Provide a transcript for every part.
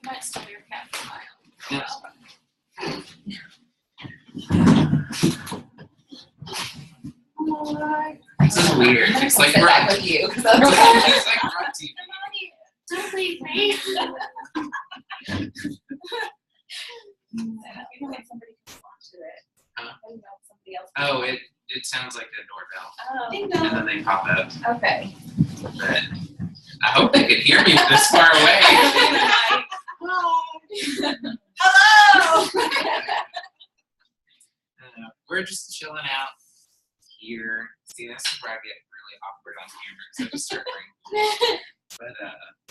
might steal your cat from my own. This is weird. It's like we're on with you. It's like we're on TV. Don't leave me. Somebody can walk to it. Huh? Somebody else. Oh, it sounds like a doorbell, Oh. Ding and dong. then they pop up. Okay. But I hope they could hear me this far away. Hello. We're just chilling out here. See, this is where I get really awkward on camera because I just start bringing. But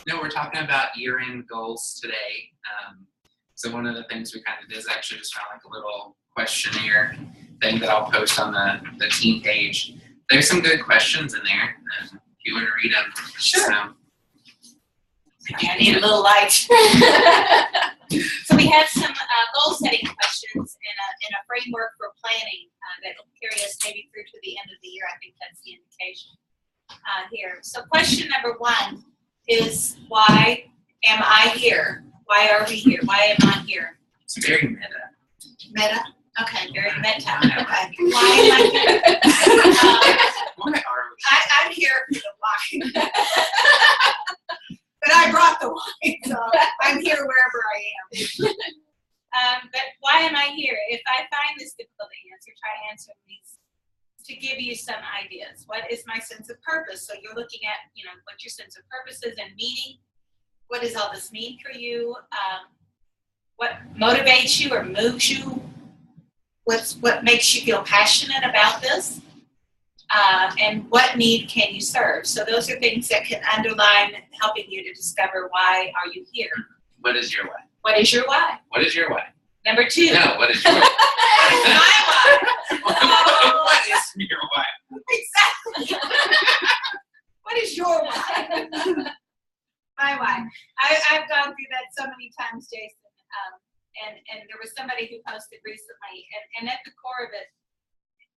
no, we're talking about year-end goals today. So one of the things we kind of did is actually just found like a little questionnaire thing that I'll post on the team page. There's some good questions in there. If you want to read them. Sure. So, I need a little light. So we have some goal-setting questions and a framework for planning that will carry us maybe through to the end of the year. I think that's the indication here. So question number 1 is, why am I here? Why are we here? Why am I here? it's very meta. Meta? Okay, very meta. Okay. Why am I here? Why are we? I'm here for the wine. But I brought the wine, so I'm here wherever I am. But why am I here? If I find this difficult to answer, try to answer these to give you some ideas. What is my sense of purpose? So you're looking at, what your sense of purpose is and meaning. What does all this mean for you? What motivates you or moves you? What makes you feel passionate about this? And what need can you serve? So those are things that can underline helping you to discover, why are you here? What is your why? What is your why? What is your why? Number 2. No, what is your why? My why. What is your why? Exactly. What is your why? My why. I've gone through that so many times, Jason. And there was somebody who posted recently, and at the core of it,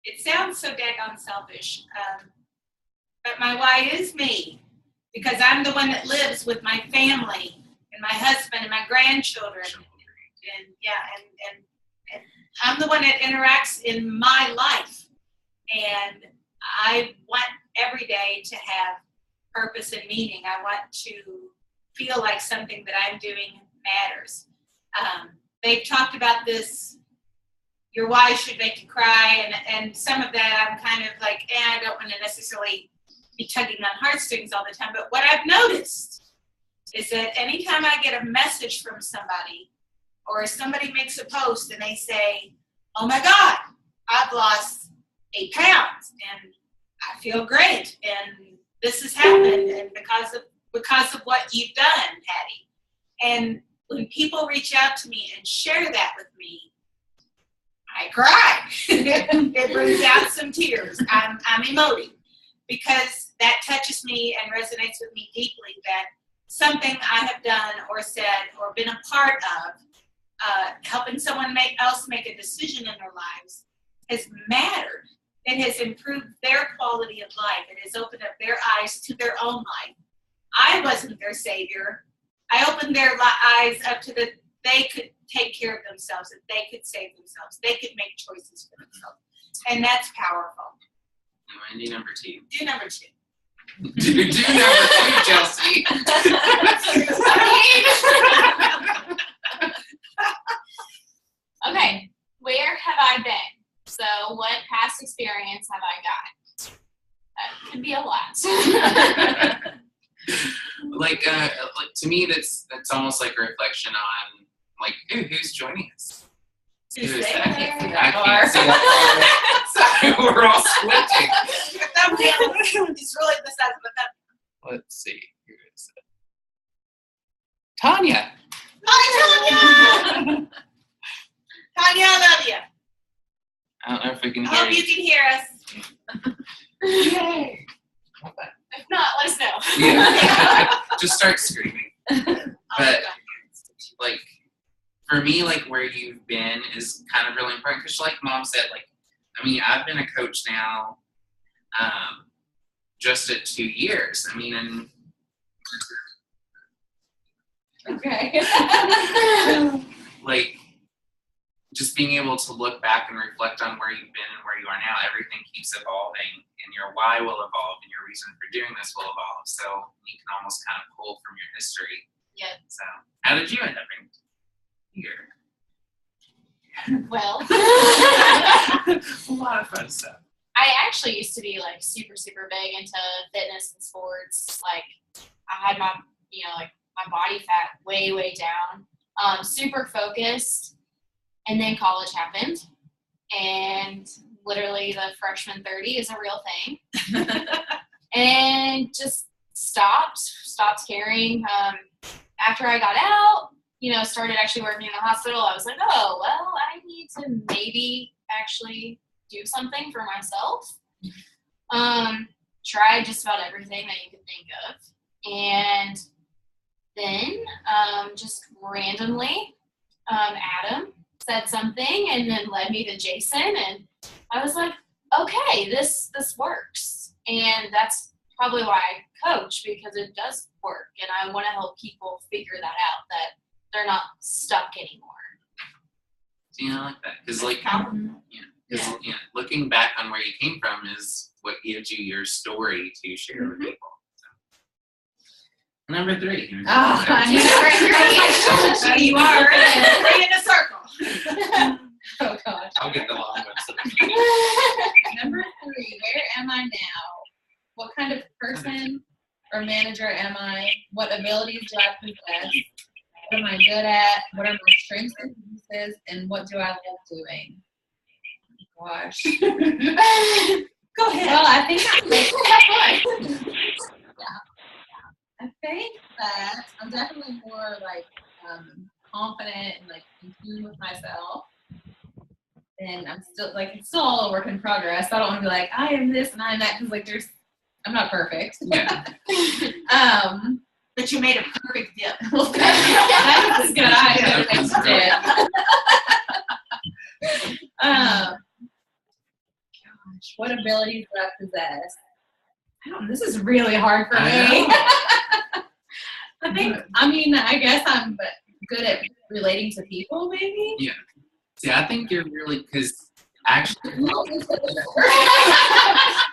it sounds so daggone selfish, but my why is me, because I'm the one that lives with my family and my husband and my grandchildren, and I'm the one that interacts in my life, and I want every day to have purpose and meaning. I want to feel like something that I'm doing matters. They've talked about this. Your why should make you cry, and some of that I'm kind of like, I don't want to necessarily be tugging on heartstrings all the time. But what I've noticed is that anytime I get a message from somebody, or somebody makes a post and they say, "Oh my God, I've lost 8 pounds and I feel great, and this has happened, and because of what you've done, Patty." And when people reach out to me and share that with me, I cry. It brings out some tears. I'm emoting because that touches me and resonates with me deeply, that something I have done or said or been a part of, helping someone else make a decision in their lives, has mattered. It has improved their quality of life. It has opened up their eyes to their own life. I wasn't their savior. I opened their eyes up to that they could take care of themselves, that they could save themselves, they could make choices for themselves. And that's powerful. And do number 2. Do number 2. Do number 2, Chelsea. Okay, where have I been? So what past experience have I got? That can be a lot. Like to me, that's almost like a reflection on, like, ooh, who's joining us? Who is that? I can't see I that can't see that. Sorry, we're all squinting. Your thumbnail is really the size of a thumbnail. Let's see. Who is it? Tanya. Hi, Tanya! Tanya, I love you. I don't know if we can I hear hope you can hear us. Yay. If not, let us know. Yeah. Just start screaming. But like, for me, like, where you've been is kind of really important, because like Mom said, like, I mean, I've been a coach now just at 2 years. I mean, and Okay. Like, just being able to look back and reflect on where you've been and where you are now, everything keeps evolving, and your why will evolve, and your reason for doing this will evolve. So you can almost kind of pull from your history. Yep. So, how did you end up in here? Well, A lot of fun stuff. I actually used to be like super, super big into fitness and sports. Like I had my, like my body fat way, way down. Super focused. And then college happened. And literally the freshman 30 is a real thing. And just stopped caring. After I got out, started actually working in the hospital, I was like, oh, well, I need to maybe actually do something for myself. Tried just about everything that you could think of. And then just randomly, Adam said something and then led me to Jason. And I was like, okay, this works. And that's probably why I coach, because it does work. And I want to help people figure that out, that they're not stuck anymore. See, I like that. Because, looking back on where you came from is what gives you your story to share with people. So. Number 3. There you are. Three in a circle. Oh gosh. I'll get the long one. Number 3, where am I now? What kind of person or manager am I? What abilities do I possess? What am I good at? What are my strengths and weaknesses? And what do I love doing? Gosh. Go ahead. Well, I think I think that I'm definitely more like confident and like in tune with myself. And I'm still it's still all a work in progress. So I don't want to be like, I am this and I am that, because I'm not perfect. Yeah. But you made a perfect dip. Well, that was good. I did. Gosh, what abilities do I possess? This is really hard for me. I guess I'm good at relating to people, maybe? Yeah. See, I think you're really, because I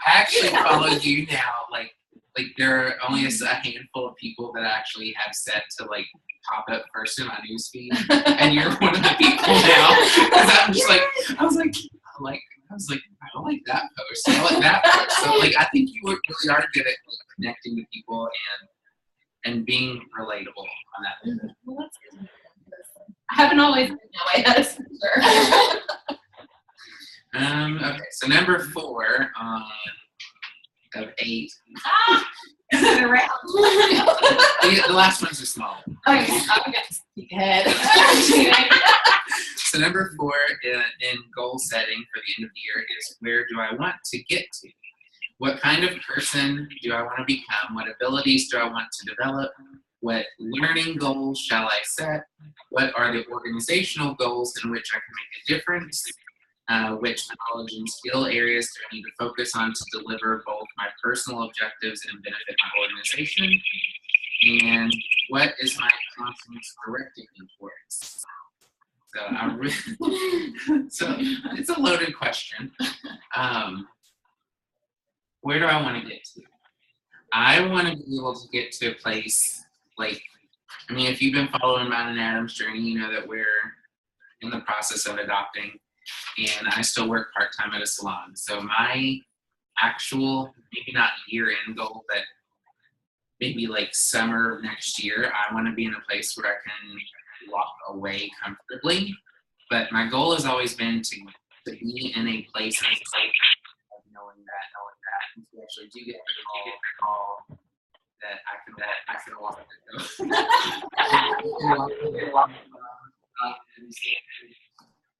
actually follow you now. Like there are only a handful of people that I actually have set to pop up first in my newsfeed, and you're one of the people now. Because I'm just I was like, I don't like that post. I like that post. So I think you really are good at connecting with people and being relatable on that level. Well, that's good. I haven't always been that way, that is for sure. Okay, so number 4 of 8. Around. The last ones are small. Okay, I'm going to speak ahead. So number 4 in goal setting for the end of the year is, where do I want to get to? What kind of person do I want to become? What abilities do I want to develop? What learning goals shall I set? What are the organizational goals in which I can make a difference? Which knowledge and skill areas do I need to focus on to deliver both my personal objectives and benefit my organization? And what is my conscience directing me towards? So it's a loaded question. Where do I want to get to? I want to be able to get to a place if you've been following mine and Adam's journey, you know that we're in the process of adopting, and I still work part-time at a salon. So my actual, maybe not year-end goal, but maybe summer next year, I want to be in a place where I can walk away comfortably. But my goal has always been to be in a place of knowing that if you actually do get the call that I can walk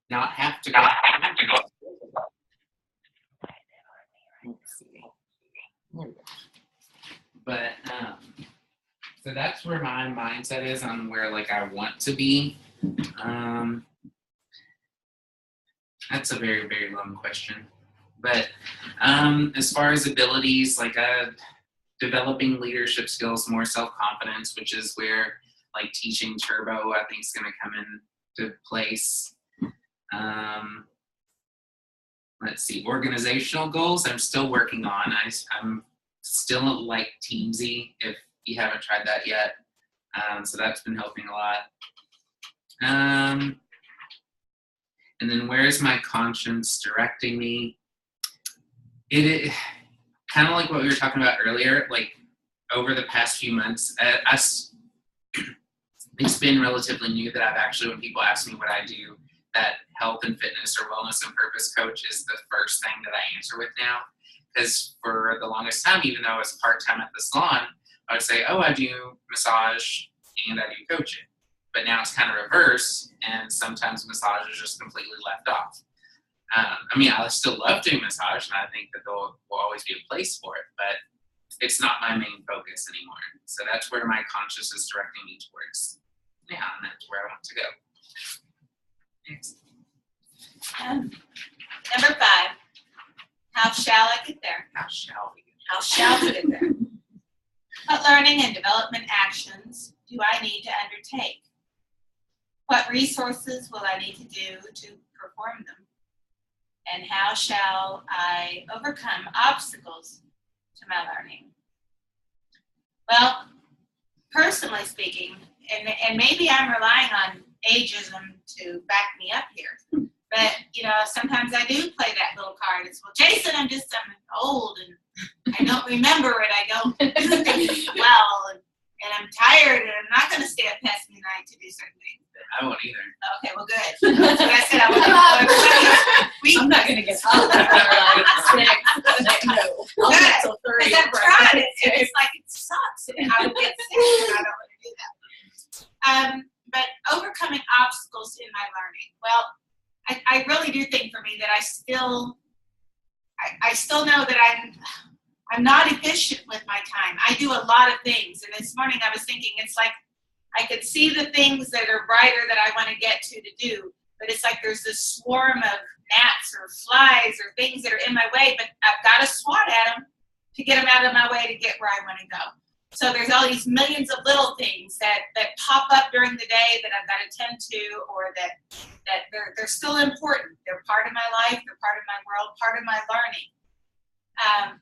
not have to go. Let's see. But so that's where my mindset is on where I want to be. That's a very, very long question. But as far as abilities, developing leadership skills, more self-confidence, which is where like teaching turbo, I think is going to come into place. Let's see, organizational goals I'm still working on. I'm still like Teamsy if you haven't tried that yet. So that's been helping a lot. And then where's my conscience directing me? It kind of like what we were talking about earlier, like over the past few months, it's been relatively new that I've actually, when people ask me what I do, that health and fitness or wellness and purpose coach is the first thing that I answer with now. Because for the longest time, even though I was part-time at the salon, I would say, oh, I do massage and I do coaching. But now it's kind of reverse, and sometimes massage is just completely left off. I mean, I still love doing massage, and I think that there will always be a place for it, but it's not my main focus anymore. So that's where my conscience is directing me towards. Yeah, and that's where I want to go. Next. Number 5. How shall I get there? How shall we get How shall we get there? What learning and development actions do I need to undertake? What resources will I need to do to perform them? And how shall I overcome obstacles to my learning? Well, personally speaking, and maybe I'm relying on ageism to back me up here, but sometimes I do play that little card. It's, well, Jason, I'm old and I don't remember it. I don't do things well, and I'm tired, and I'm not going to stay up past midnight to do certain things. I won't either. Okay, well, good. That's what I said. I was I'm not gonna get up until like 6. No, I'll get till 3. Because I've tried it, and it's like it sucks, and I would get sick, and I don't want to do that. But overcoming obstacles in my learning. Well, I really do think for me that I still know that I'm not efficient with my time. I do a lot of things, and this morning I was thinking it's like I could see the things that are brighter that I want to get to do, but it's like there's this swarm of gnats or flies or things that are in my way, but I've got to swat at them to get them out of my way to get where I want to go. So there's all these millions of little things that pop up during the day that I've got to tend to, or that they're still important. They're part of my life, they're part of my world, part of my learning.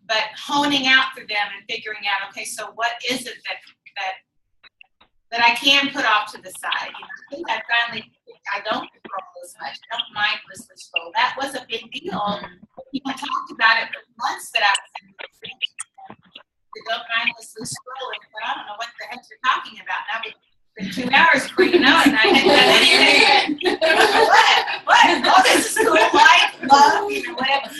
But honing out through them and figuring out, okay, so what is it that I can put off to the side? I think I don't scroll as much. I don't mindlessly scroll. That was a big deal. People talked about it for months that I was in the don't mindlessly scrolling, but I don't know what the heck you're talking about. Now it's been 2 hours before you know it, and I hadn't done anything. What? Oh, this is cool. Like, love, whatever.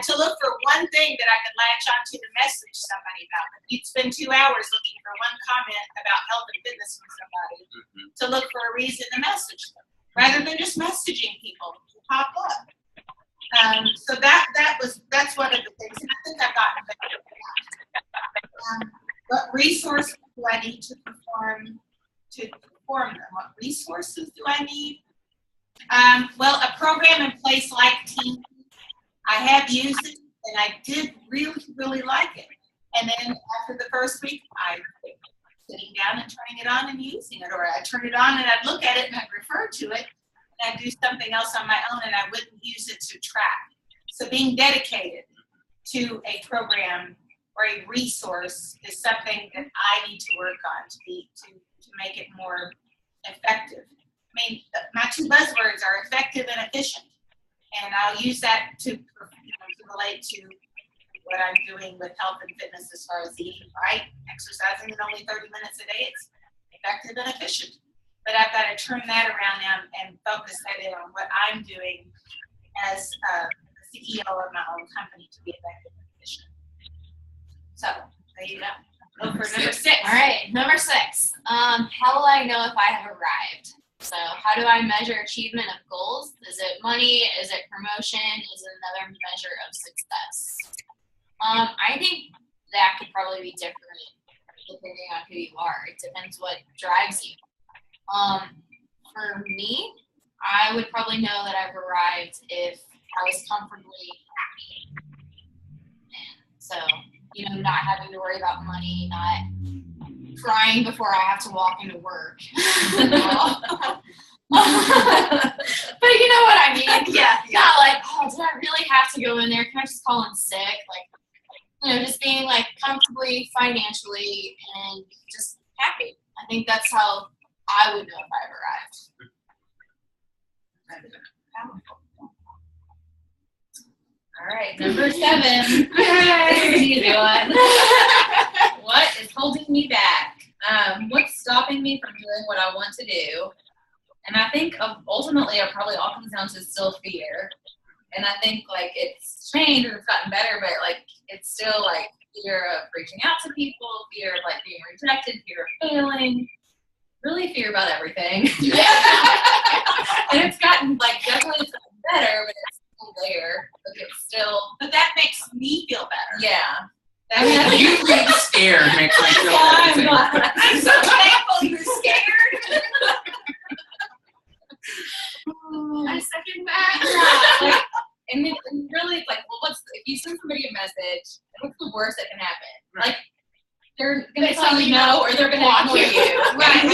To look for one thing that I could latch onto to message somebody about. If you'd spend 2 hours looking for one comment about health and fitness from somebody, to look for a reason to message them, rather than just messaging people who pop up. So that's one of the things, and I think I've gotten better at that. What resources do I need to perform them? What resources do I need? Well, a program in place like Team. I have used it, and I did really, really like it. And then after the first week, I was sitting down and turning it on and using it, or I'd turn it on and I'd look at it and I'd refer to it, and I'd do something else on my own, and I wouldn't use it to track. So being dedicated to a program or a resource is something that I need to work on to make it more effective. I mean, my 2 buzzwords are effective and efficient. And I'll use that to relate to what I'm doing with health and fitness as far as eating right, exercising at only 30 minutes a day. It's effective and efficient. But I've got to turn that around now and focus that in on what I'm doing as the CEO of my own company to be effective and efficient. So there you go. Go for number 6. All right, number 6. How will I know if I have arrived? So how do I measure achievement of goals? Is it money? Is it promotion? Is it another measure of success? I think that could probably be different depending on who you are. It depends what drives you. For me, I would probably know that I've arrived if I was comfortably happy. And so, not having to worry about money, not crying before I have to walk into work. But you know what I mean? Yeah. Not like, oh, did I really have to go in there? Can I just call in sick? Like, just being like comfortably financially and just happy. I think that's how I would know if I arrived. All right, number 7. This is an easy one. What is holding me back? What's stopping me from doing what I want to do? And I think ultimately it probably all comes down to still fear. And I think like it's changed and it's gotten better, but like it's still like fear of reaching out to people, fear of like being rejected, fear of failing, really fear about everything. And it's gotten like definitely it's gotten better, but it's still there. Like it's still. But that makes me feel better. Yeah. I mean, I think You being scared makes me feel I'm better. glad. I'm so thankful you're scared. I second that. Like, and really, it's like, well, if you send somebody a message, what's the worst that can happen? Like, they're going to tell you no, or they're going to ignore you. Right. No,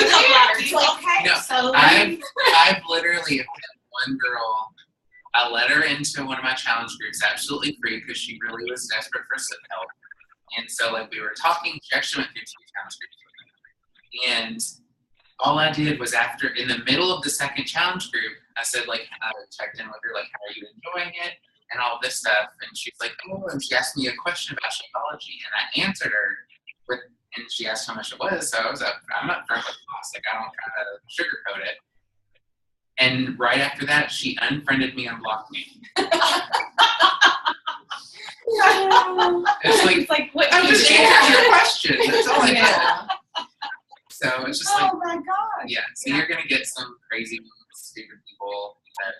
Okay. So I've literally had one girl. I let her into one of my challenge groups absolutely free because she really was desperate for some help. And so, like, we were talking. She actually went through 2 challenge groups with me. And all I did was in the middle of the second challenge group, I said, like, I checked in with her, like, how are you enjoying it? And all this stuff. And she's like, oh, and she asked me a question about psychology. And I answered her and she asked how much it was. So I'm up front with cost. Like, I don't try to sugarcoat it. And right after that, she unfriended me and blocked me. It's like what I you just did. answered your question. That's all I did. Yeah. So it's just like, oh my gosh. yeah. So you're gonna get some crazy, stupid people that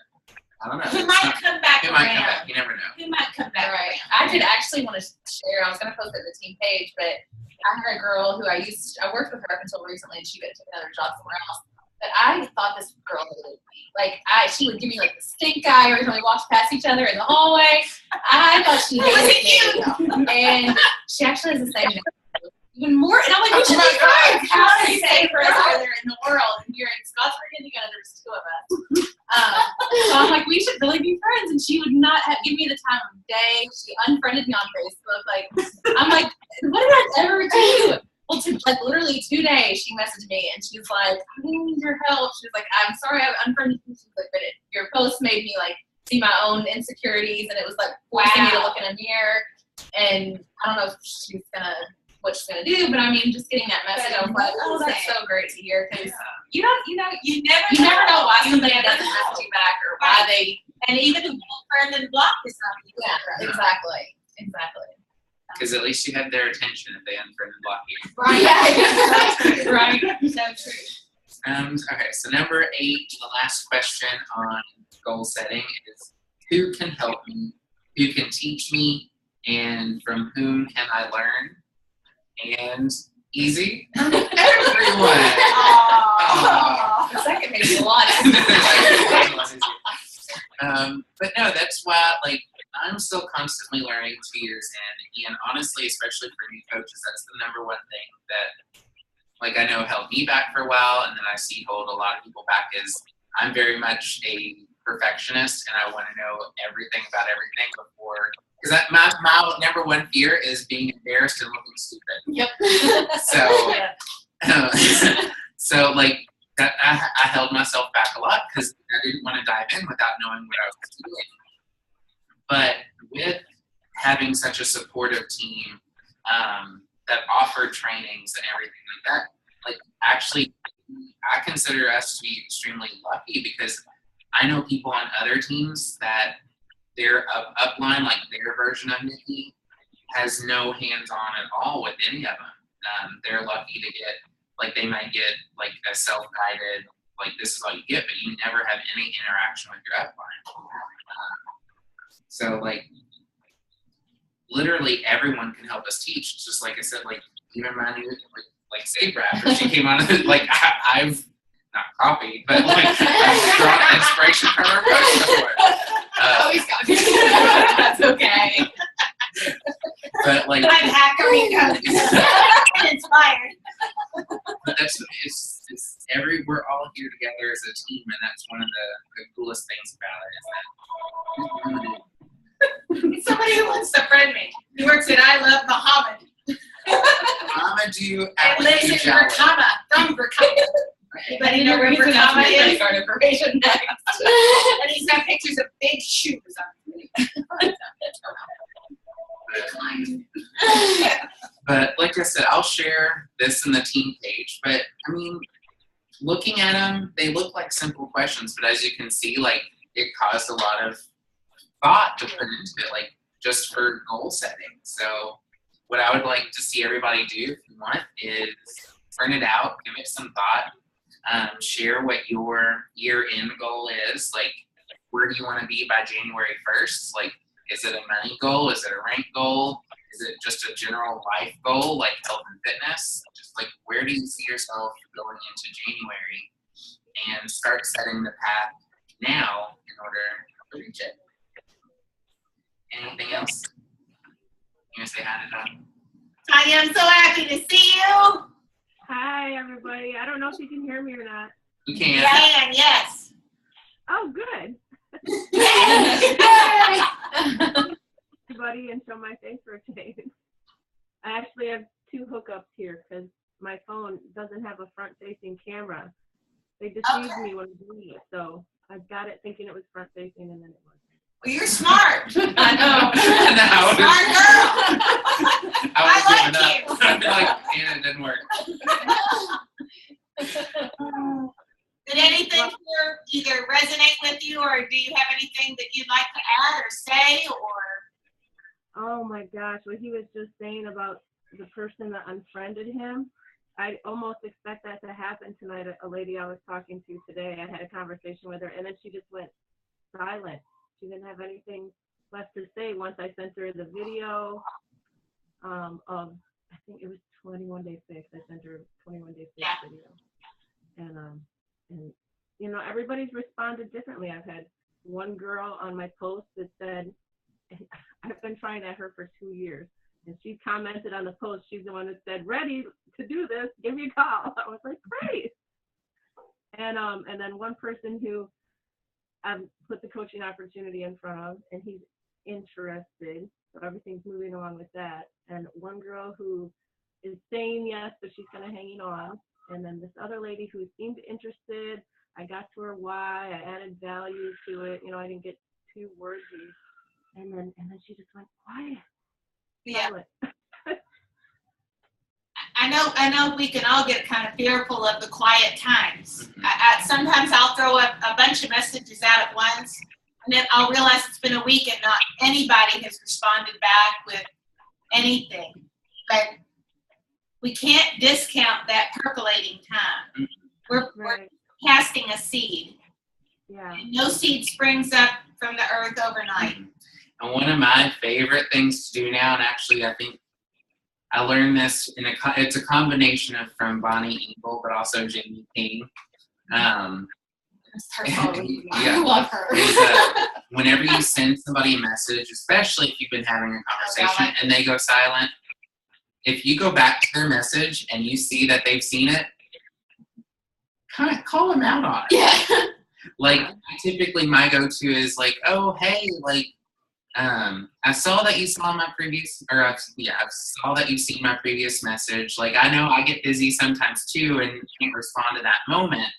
I don't know. Who might come back Who around. might come back? You never know. Who might come back Right. around. I did actually want to share. I was going to post it to the team page, but I had a girl who I worked with her up until recently, and she took another job somewhere else. But I thought this girl hated me. Like, she would give me like the stink eye every time we walked past each other in the hallway. I thought she hated me. And she actually has the same name. Even more. And I'm like, we should be friends. How do you say for either in the world? And you're in Scottsburg, Indiana, there's 2 of us. So I'm like, we should really be friends. And she would not give me the time of day. She unfriended me on Facebook. I'm like, what did I ever do? Well, like literally 2 days, she messaged me and she's like, I need your help. She's like, I'm sorry I've unfriended you. She's like, but your post made me like see my own insecurities, and it was like forcing me to look in a mirror. And I don't know what she's gonna do, but I mean, just getting that message, I was like, oh, that's so great to hear, because you never know why somebody doesn't message you back or why they. And even if you friend and block is not Yeah, exactly. Because at least you had their attention if they unfriend and block you. Right. Yeah. Right. So true. Okay, so number 8, the last question on goal setting is, who can help me? Who can teach me? And from whom can I learn? And easy. Everyone. The second makes a lot. But no, that's why, like, I'm still constantly learning 2 years in, and honestly, especially for new coaches, that's the number one thing that, like, I know held me back for a while, and then I see hold a lot of people back, is I'm very much a perfectionist, and I want to know everything about everything before, because my number one fear is being embarrassed and looking stupid. Yep. So like, that I held myself back a lot because I didn't want to dive in without knowing what I was doing. But with having such a supportive team that offered trainings and everything like that, like, actually, I consider us to be extremely lucky, because I know people on other teams that their upline, like their version of Nikki, has no hands-on at all with any of them. They're lucky to get, like, they might get like a self-guided, like, this is all you get, but you never have any interaction with your upline. So, like, literally everyone can help us teach. It's just like I said, like, even my new, like Sabra, after she came on, like, I've not copied, but like, I've drawn inspiration from her post before. Always got me. That's okay. But like, I'm hackering and inspired. But it's we're all here together as a team, and that's one of the coolest things about it is that Somebody who wants to friend me. He works at I Love Muhammad. Mamadou And lives in Abdul-Jabbar. Brikama, from Brikama. Anybody know where Brikama is? information next. And he's got pictures of big shoes on. But like I said, I'll share this in the team page. But I mean, looking at them, they look like simple questions, but as you can see, like it caused a lot of thought to put into it, like just for goal setting. So what I would like to see everybody do, if you want, is print it out, give it some thought, share what your year-end goal is. Like, where do you want to be by January 1st? Like, is it a money goal? Is it a rank goal? Is it just a general life goal, like health and fitness? Just like, where do you see yourself going into January? And start setting the path now in order to reach it. Anything else? You want to say hi to Tom? I am so happy to see you. Hi, everybody. I don't know if you can hear me or not. We can. Yeah, yes. Oh, good. Everybody, and show my face for a change. I actually have two hookups here because my phone doesn't have a front-facing camera. They deceived me when I'm doing it, so I got it thinking it was front-facing, and then it wasn't. Well, you're smart. I know. Smart girl. I like you. I'd be like, yeah, it didn't work. Did anything here either resonate with you, or do you have anything that you'd like to add or say, or? Oh my gosh, what he was just saying about the person that unfriended him, I almost expect that to happen tonight. A lady I was talking to today, I had a conversation with her, and then she just went silent. She didn't have anything left to say once I sent her the video of, I think it was 21 Day Fix. I sent her 21 Day Fix video. And you know, everybody's responded differently. I've had one girl on my post that said, I've been trying at her for 2 years. And she commented on the post. She's the one that said, ready to do this, give me a call. I was like, great. And then one person who I've put the coaching opportunity in front of, and he's interested. So everything's moving along with that. And one girl who is saying yes, but she's kind of hanging on. And then this other lady who seemed interested, I got to her why, I added value to it. You know, I didn't get too wordy. And then she just went quiet. Yeah. I know we can all get kind of fearful of the quiet times. Sometimes I'll throw a bunch of messages out at once, and then I'll realize it's been a week and not anybody has responded back with anything. But we can't discount that percolating time. We're casting a seed. Yeah. And no seed springs up from the earth overnight. And one of my favorite things to do now, and actually I think I learned this it's a combination of from Bonnie Engel, but also Jamie King. I love her. Whenever you send somebody a message, especially if you've been having a conversation and they go silent, if you go back to their message and you see that they've seen it, kind of call them out on it. Yeah. Like, typically my go-to is like, oh, hey, like, I saw that you saw my previous, I saw that you've seen my previous message. Like, I know I get busy sometimes too and can't respond to that moment.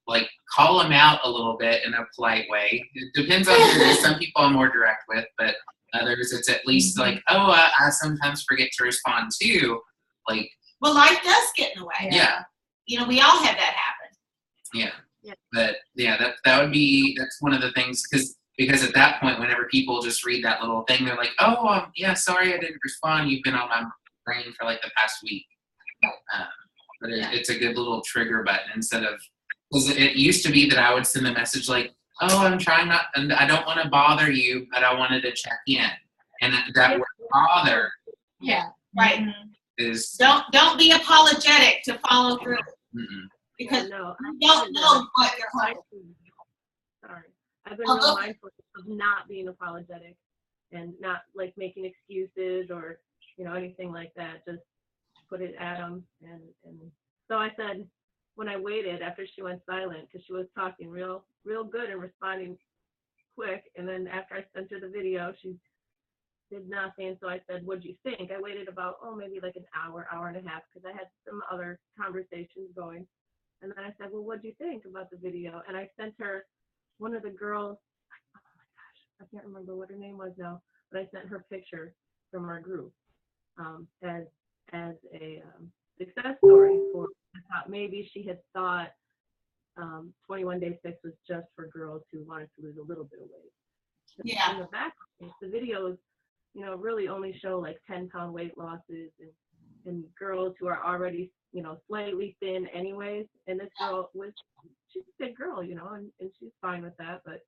Like, call them out a little bit in a polite way. It depends on who it is. Some people I'm more direct with, but others it's at least like, oh, I sometimes forget to respond too. Like, well, life does get in the way. Yeah. You know, we all have that happen. Yeah. But yeah, that's one of the things because at that point, whenever people just read that little thing, they're like, oh, yeah, sorry I didn't respond. You've been on my brain for like the past week. But it's a good little trigger button instead of, because it used to be that I would send a message like, oh, I'm trying not, and I don't want to bother you, but I wanted to check in. And that word bother. Yeah. Right. Is don't be apologetic to follow through. Because you don't know what you're hoping. Sorry. I've been real mindful of not being apologetic and not like making excuses or, you know, anything like that. Just put it at him. And so I said, when I waited after she went silent, because she was talking real good and responding quick, and then after I sent her the video, she did nothing. So I said, what'd you think? I waited about, maybe like an hour and a half, because I had some other conversations going. And then I said, well, what'd you think about the video? And I sent her one of the girls, oh my gosh, I can't remember what her name was now, but I sent her picture from our group as a success story. I thought maybe she had thought 21 Day Fix was just for girls who wanted to lose a little bit of weight. Yeah. In the back, the videos, really only show like 10-pound weight losses and girls who are already, slightly thin anyways. And this girl she's a big girl, and she's fine with that, but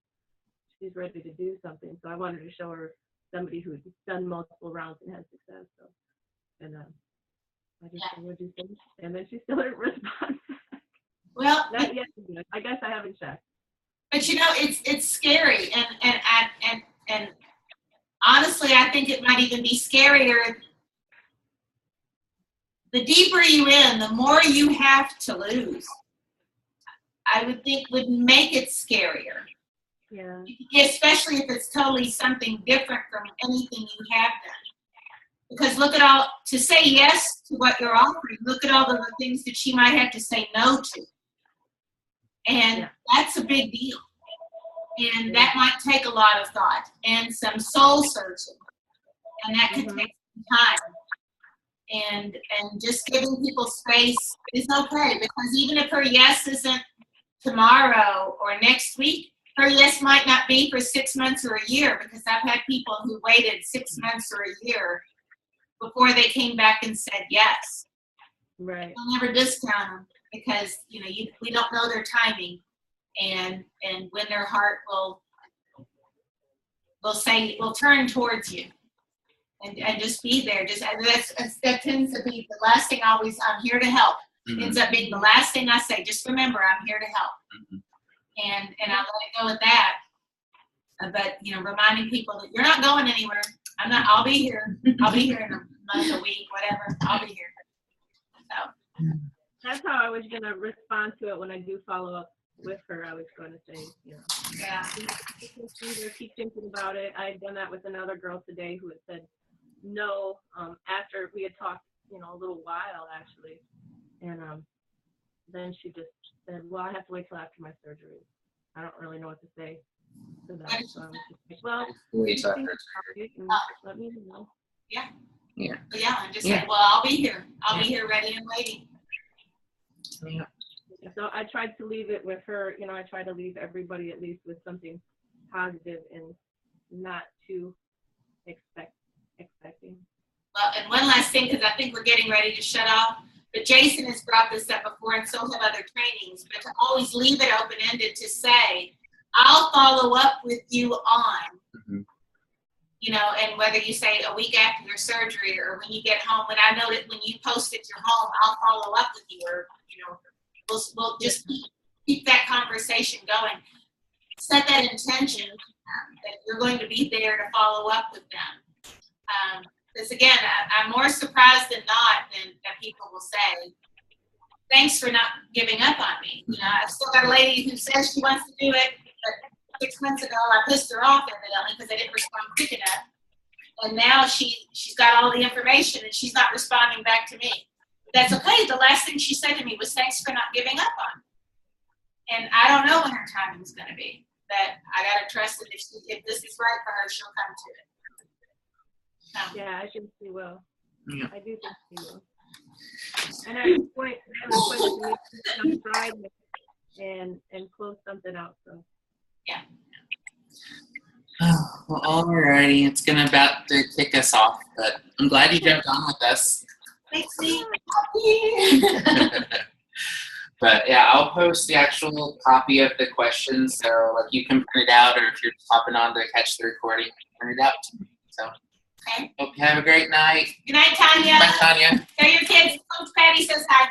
she's ready to do something. So I wanted to show her somebody who's done multiple rounds and has success. So, and I just said, what'd you think? And then she still didn't respond. Well, Not yet. I guess I haven't checked. but it's scary, and honestly, I think it might even be scarier. The deeper you in, the more you have to lose. I would think would make it scarier. Yeah. Especially if it's totally something different from anything you have done. Because to say yes to what you're offering, look at all the things that she might have to say no to. And that's a big deal. And that might take a lot of thought and some soul searching. And that could take some time. And just giving people space is okay, because even if her yes isn't tomorrow or next week, her yes might not be for 6 months or a year, because I've had people who waited 6 months or a year before they came back and said yes. Right. I'll never discount them, because we don't know their timing, and when their heart will turn towards you, and just be there. That tends to be the last thing. I'm here to help. Ends up being the last thing I say. Just remember, I'm here to help. And I'll let it go at that. But reminding people that you're not going anywhere. I'll be here. I'll be here in a month, a week, whatever. I'll be here. So that's how I was gonna respond to it when I do follow up with her. I was going to say, yeah. Keep thinking about it. I had done that with another girl today who had said no after we had talked, a little while actually, and then she just said, well, I have to wait till after my surgery. I don't really know what to say to that. So I'm just like, well, Wait till think after about it and let me know. Yeah. Yeah. And just say, well, I'll be here. I'll be here ready and waiting. Yeah. So I tried to leave it with her, I try to leave everybody at least with something positive and not too expecting. Well, and one last thing, because I think we're getting ready to shut off, but Jason has brought this up before, and so have other trainings, but to always leave it open-ended to say, I'll follow up with you on, and whether you say a week after your surgery or when you get home, when I know that when you post at your home, I'll follow up with you, or, we'll just keep that conversation going. Set that intention that you're going to be there to follow up with them. Because again, I'm more surprised than not that people will say, thanks for not giving up on me. I've still got a lady who says she wants to do it, but 6 months ago I pissed her off evidently because I didn't respond quick enough. And now she's got all the information and she's not responding back to me. That's okay. The last thing she said to me was, thanks for not giving up on me. And I don't know when her timing is going to be. But I got to trust that if this is right for her, she'll come to it. Yeah, I think she will. Yeah. I do think she will. And at this point, to try and close something out. So. Yeah. Well, alrighty, it's about to kick us off, but I'm glad you jumped on with us. Thanks, me. But yeah, I'll post the actual copy of the questions, so like you can print it out, or if you're just hopping on to catch the recording, print it out to me. So, Okay. Hope you have a great night. Good night, Tanya. Bye, Tanya. Tell your kids, Coach Patty says hi.